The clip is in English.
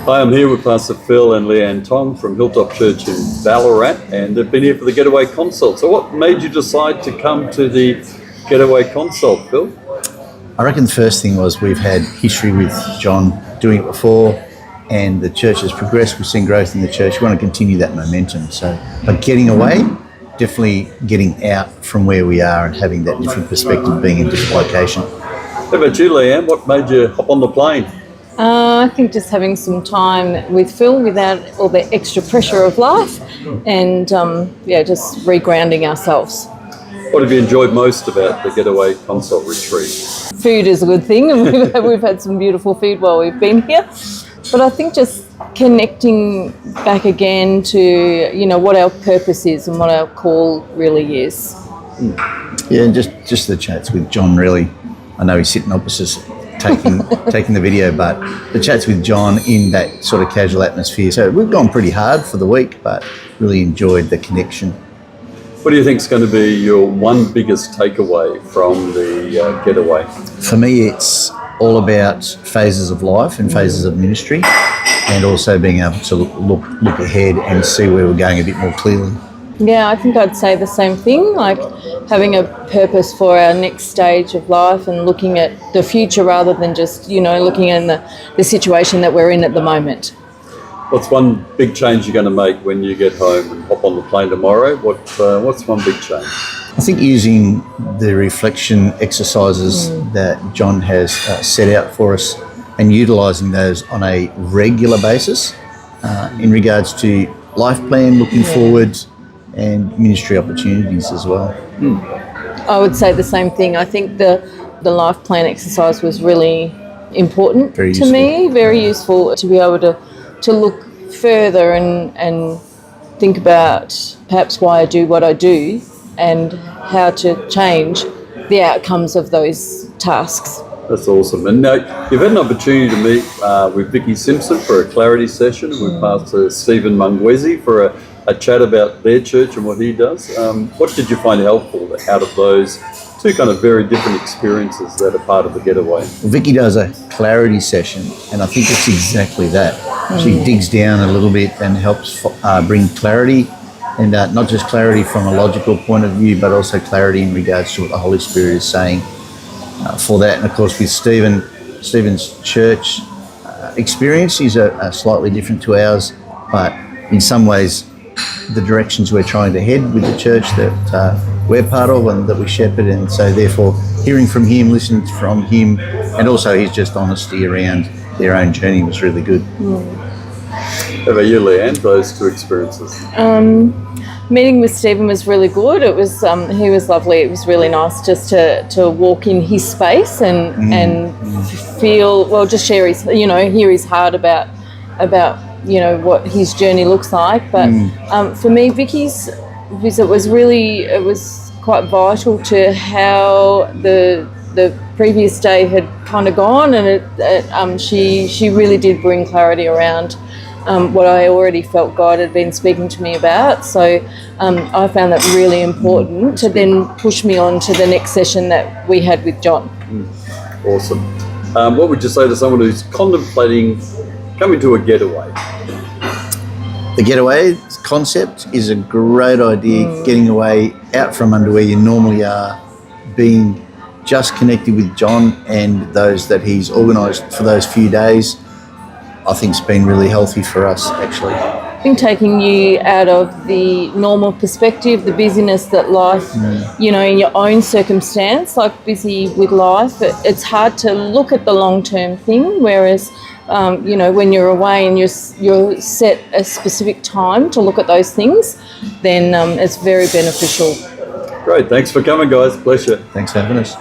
Hi, I'm here with Pastor Phil and Leanne Tong from Hilltop Church in Ballarat, and they've been here for the Getaway Consult. So what made you decide to come to the Getaway Consult, Phil? I reckon the first thing was we've had history with John doing it before, and the church has progressed. We've seen growth in the church. We want to continue that momentum. So by getting away, definitely getting out from where we are and having that different perspective, being in a different location. How about you, Leanne? What made you hop on the plane? I think just having some time with Phil without all the extra pressure of life and, just regrounding ourselves. What have you enjoyed most about the Getaway Consult Retreat? Food is a good thing, and we've had some beautiful food while we've been here. But I think just connecting back again to, what our purpose is and what our call really is. Yeah, just the chats with John, really. I know he's sitting opposite us taking the video, but the chats with John in that sort of casual atmosphere. So we've gone pretty hard for the week, but really enjoyed the connection. What do you think is going to be your one biggest takeaway from the getaway? For me, it's all about phases of life and phases of ministry, and also being able to look ahead and see where we're going a bit more clearly. Yeah, I think I'd say the same thing, like having a purpose for our next stage of life and looking at the future rather than just, looking in the situation that we're in at the moment. What's one big change you're going to make when you get home and hop on the plane tomorrow? What's one big change? I think using the reflection exercises that John has set out for us and utilising those on a regular basis in regards to life plan, looking forward, and ministry opportunities as well. I would say the same thing. I think the life plan exercise was really important to me, very useful to be able to look further and think about perhaps why I do what I do and how to change the outcomes of those tasks. That's awesome. And now you've had an opportunity to meet with Vicky Simpson for a clarity session, and with Pastor Stephen Mungwezi for a chat about their church and what he does. What did you find helpful out of those two kind of very different experiences that are part of the getaway? Vicky does a clarity session, and I think it's exactly that. She digs down a little bit and helps bring clarity, and not just clarity from a logical point of view, but also clarity in regards to what the Holy Spirit is saying for that. And of course with Stephen's church experience is a slightly different to ours, but in some ways the directions we're trying to head with the church that we're part of and that we shepherd, and so therefore hearing from him, listening from him, and also his just honesty around their own journey was really good. How about you, Leanne, those two experiences? Meeting with Stephen was really good. It was he was lovely. It was really nice just to walk in his space and feel, just share his, hear his heart about what his journey looks like. But for me, Vicky's visit was quite vital to how the previous day had kind of gone, and she really did bring clarity around what I already felt God had been speaking to me about. So I found that really important to then push me on to the next session that we had with John. Awesome. What would you say to someone who's contemplating coming to a getaway? The getaway concept is a great idea, getting away out from under where you normally are, being just connected with John and those that he's organised for those few days. I think it's been really healthy for us, actually. I think taking you out of the normal perspective, the busyness that life, in your own circumstance, like busy with life, it's hard to look at the long-term thing, whereas when you're away and you're set a specific time to look at those things, then it's very beneficial. Great. Thanks for coming, guys. Pleasure. Thanks for having us.